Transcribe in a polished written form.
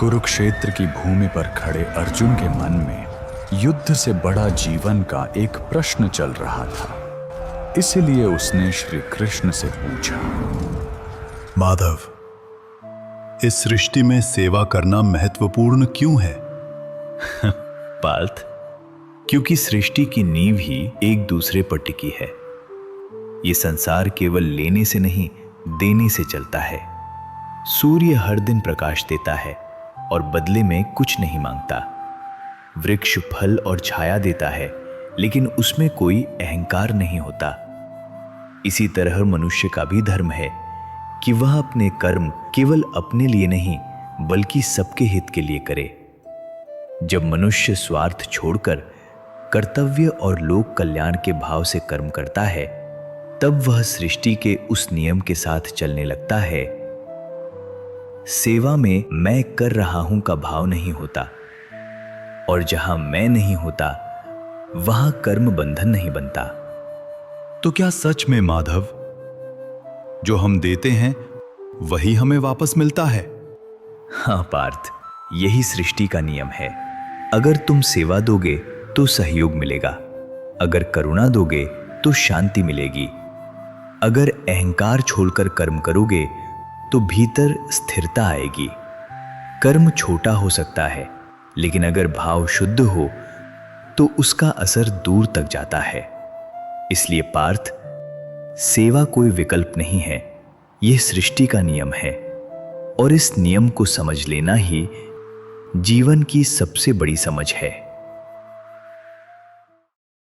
कुरुक्षेत्र की भूमि पर खड़े अर्जुन के मन में युद्ध से बड़ा जीवन का एक प्रश्न चल रहा था। इसलिए उसने श्री कृष्ण से पूछा, माधव, इस सृष्टि में सेवा करना महत्वपूर्ण क्यों है? पार्थ, क्योंकि सृष्टि की नींव ही एक दूसरे पर टिकी है। ये संसार केवल लेने से नहीं, देने से चलता है। सूर्य हर दिन प्रकाश देता है और बदले में कुछ नहीं मांगता। वृक्ष फल और छाया देता है, लेकिन उसमें कोई अहंकार नहीं होता। इसी तरह मनुष्य का भी धर्म है कि वह अपने कर्म केवल अपने लिए नहीं, बल्कि सबके हित के लिए करे। जब मनुष्य स्वार्थ छोड़कर कर्तव्य और लोक कल्याण के भाव से कर्म करता है, तब वह सृष्टि के उस नियम के साथ चलने लगता है। सेवा में मैं कर रहा हूं का भाव नहीं होता, और जहां मैं नहीं होता वहां कर्म बंधन नहीं बनता। तो क्या सच में माधव, जो हम देते हैं वही हमें वापस मिलता है? हाँ पार्थ, यही सृष्टि का नियम है। अगर तुम सेवा दोगे तो सहयोग मिलेगा, अगर करुणा दोगे तो शांति मिलेगी, अगर अहंकार छोड़कर कर्म करोगे तो भीतर स्थिरता आएगी। कर्म छोटा हो सकता है, लेकिन अगर भाव शुद्ध हो तो उसका असर दूर तक जाता है। इसलिए पार्थ, सेवा कोई विकल्प नहीं है, यह सृष्टि का नियम है, और इस नियम को समझ लेना ही जीवन की सबसे बड़ी समझ है।